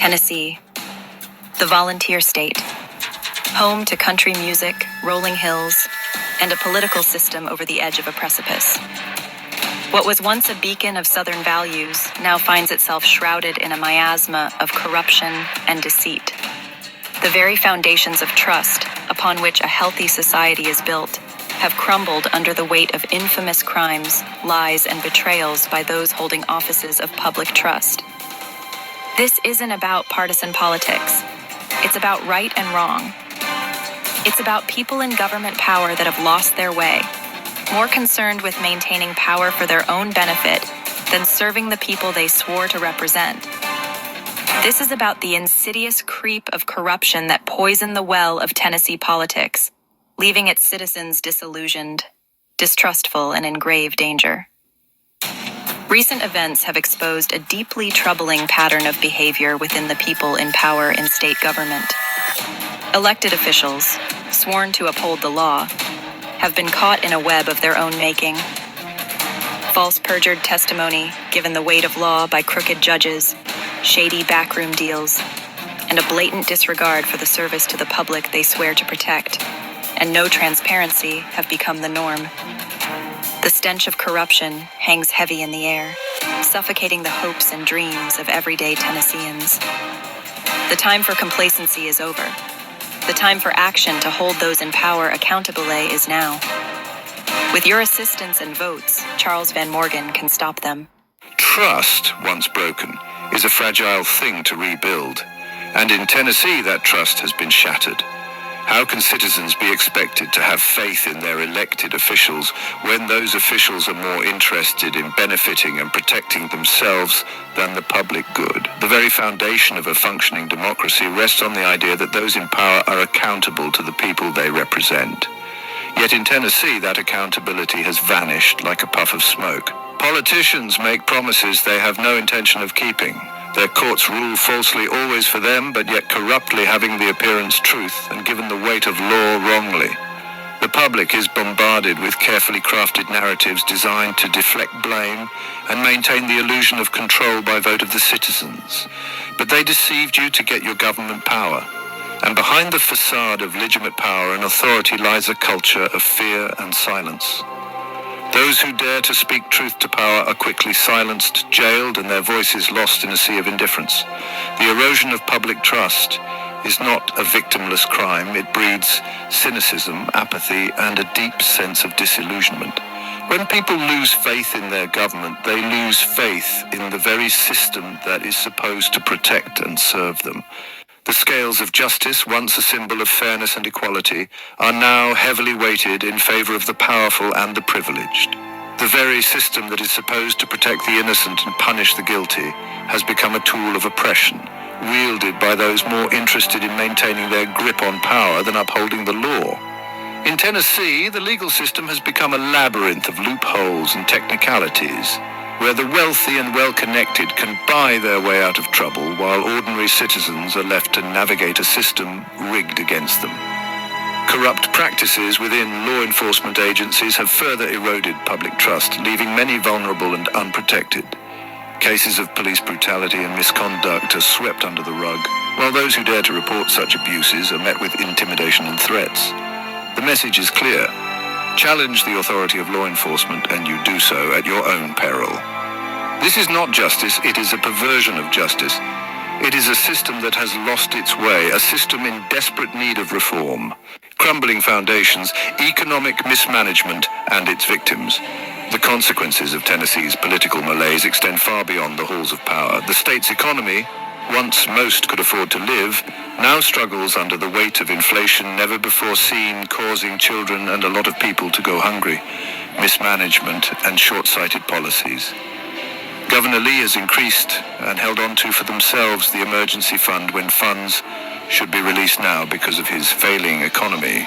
Tennessee, the volunteer state, home to country music, rolling hills, and a political system over the edge of a precipice. What was once a beacon of Southern values now finds itself shrouded in a miasma of corruption and deceit. The very foundations of trust, upon which a healthy society is built, have crumbled under the weight of infamous crimes, lies, and betrayals by those holding offices of public trust. This isn't about partisan politics. It's about right and wrong. It's about people in government power that have lost their way, more concerned with maintaining power for their own benefit than serving the people they swore to represent. This is about the insidious creep of corruption that poisoned the well of Tennessee politics, leaving its citizens disillusioned, distrustful, and in grave danger. Recent events have exposed a deeply troubling pattern of behavior within the people in power in state government. Elected officials, sworn to uphold the law, have been caught in a web of their own making. False perjured testimony given the weight of law by crooked judges, shady backroom deals, and a blatant disregard for the service to the public they swear to protect, and no transparency have become the norm. The stench of corruption hangs heavy in the air, suffocating the hopes and dreams of everyday Tennesseans. The time for complacency is over. The time for action to hold those in power accountable is now. With your assistance and votes, Charles Van Morgan can stop them. Trust, once broken, is a fragile thing to rebuild. And in Tennessee, that trust has been shattered. How can citizens be expected to have faith in their elected officials when those officials are more interested in benefiting and protecting themselves than the public good? The very foundation of a functioning democracy rests on the idea that those in power are accountable to the people they represent. Yet in Tennessee, that accountability has vanished like a puff of smoke. Politicians make promises they have no intention of keeping. Their courts rule falsely always for them, but yet corruptly having the appearance truth and given the weight of law wrongly. The public is bombarded with carefully crafted narratives designed to deflect blame and maintain the illusion of control by vote of the citizens. But they deceived you to get your government power. And behind the facade of legitimate power and authority lies a culture of fear and silence. Those who dare to speak truth to power are quickly silenced, jailed, and their voices lost in a sea of indifference. The erosion of public trust is not a victimless crime. It breeds cynicism, apathy, and a deep sense of disillusionment. When people lose faith in their government, they lose faith in the very system that is supposed to protect and serve them. The scales of justice, once a symbol of fairness and equality, are now heavily weighted in favor of the powerful and the privileged. The very system that is supposed to protect the innocent and punish the guilty has become a tool of oppression, wielded by those more interested in maintaining their grip on power than upholding the law. In Tennessee, the legal system has become a labyrinth of loopholes and technicalities, where the wealthy and well-connected can buy their way out of trouble while ordinary citizens are left to navigate a system rigged against them. Corrupt practices within law enforcement agencies have further eroded public trust, leaving many vulnerable and unprotected. Cases of police brutality and misconduct are swept under the rug, while those who dare to report such abuses are met with intimidation and threats. The message is clear. Challenge the authority of law enforcement, and you do so at your own peril. This is not justice, it is a perversion of justice. It is a system that has lost its way, a system in desperate need of reform. Crumbling foundations, economic mismanagement, and its victims. The consequences of Tennessee's political malaise extend far beyond the halls of power. The state's economy, once most could afford to live, now struggles under the weight of inflation never before seen, causing children and a lot of people to go hungry, mismanagement, and short-sighted policies. Governor Lee has increased and held on to for themselves the emergency fund when funds should be released now because of his failing economy.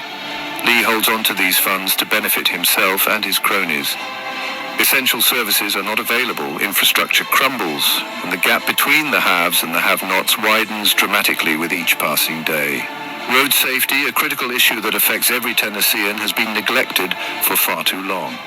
Lee holds on to these funds to benefit himself and his cronies. Essential services are not available, infrastructure crumbles, and the gap between the haves and the have-nots widens dramatically with each passing day. Road safety, a critical issue that affects every Tennessean, has been neglected for far too long.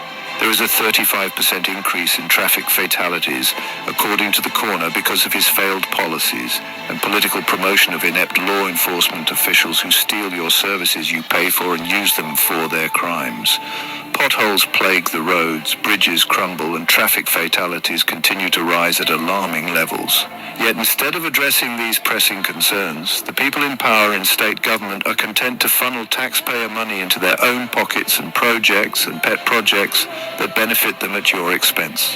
There is a 35% increase in traffic fatalities, according to the coroner, because of his failed policies and political promotion of inept law enforcement officials who steal your services you pay for and use them for their crimes. Potholes plague the roads, bridges crumble, and traffic fatalities continue to rise at alarming levels. Yet instead of addressing these pressing concerns, the people in power in state government are content to funnel taxpayer money into their own pockets and projects and pet projects that benefit them at your expense.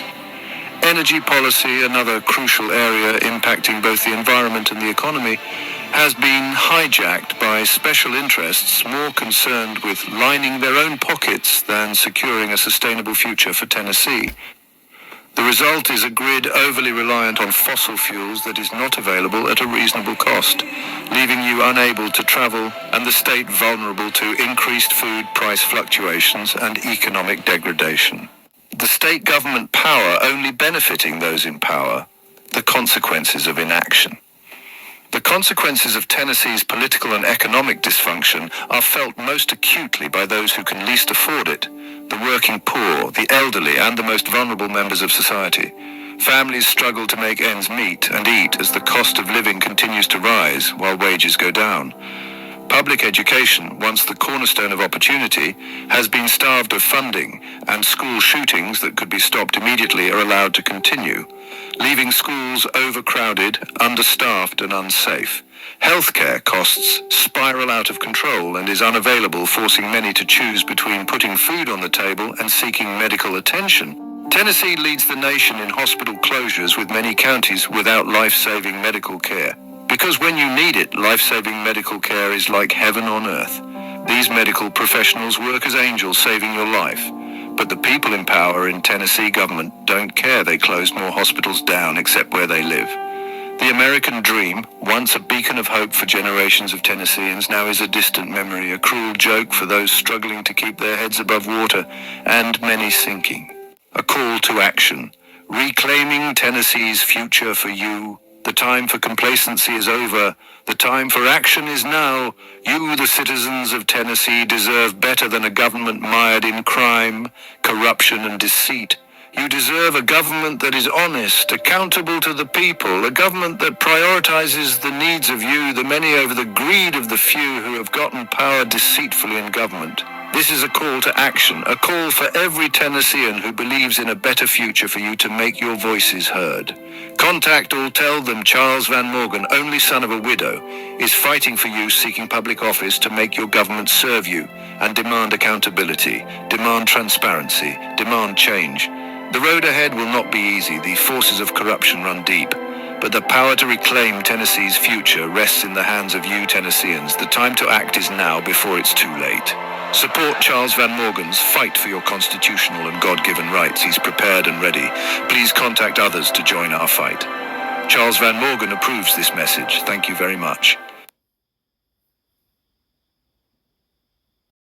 Energy policy, another crucial area impacting both the environment and the economy, has been hijacked by special interests more concerned with lining their own pockets than securing a sustainable future for Tennessee. The result is a grid overly reliant on fossil fuels that is not available at a reasonable cost, leaving you unable to travel and the state vulnerable to increased food price fluctuations and economic degradation. The state government power only benefiting those in power, the consequences of inaction. The consequences of Tennessee's political and economic dysfunction are felt most acutely by those who can least afford it, the working poor, the elderly, and the most vulnerable members of society. Families struggle to make ends meet and eat as the cost of living continues to rise while wages go down. Public education, once the cornerstone of opportunity, has been starved of funding, and school shootings that could be stopped immediately are allowed to continue, leaving schools overcrowded, understaffed, and unsafe. Healthcare costs spiral out of control and is unavailable, forcing many to choose between putting food on the table and seeking medical attention. Tennessee leads the nation in hospital closures, with many counties without life-saving medical care. Because when you need it, life-saving medical care is like heaven on earth. These medical professionals work as angels saving your life. But the people in power in Tennessee government don't care they closed more hospitals down except where they live. The American dream, once a beacon of hope for generations of Tennesseans, now is a distant memory, a cruel joke for those struggling to keep their heads above water, and many sinking. A call to action, reclaiming Tennessee's future for you. The time for complacency is over. The time for action is now. You, the citizens of Tennessee, deserve better than a government mired in crime, corruption, and deceit. You deserve a government that is honest, accountable to the people, a government that prioritizes the needs of you, the many, over the greed of the few who have gotten power deceitfully in government. This is a call to action, a call for every Tennessean who believes in a better future for you to make your voices heard. Contact or tell them Charles Van Morgan, only son of a widow, is fighting for you, seeking public office to make your government serve you and demand accountability, demand transparency, demand change. The road ahead will not be easy. The forces of corruption run deep. But the power to reclaim Tennessee's future rests in the hands of you Tennesseans. The time to act is now, before it's too late. Support Charles Van Morgan's fight for your constitutional and God-given rights. He's prepared and ready. Please contact others to join our fight. Charles Van Morgan approves this message. Thank you very much.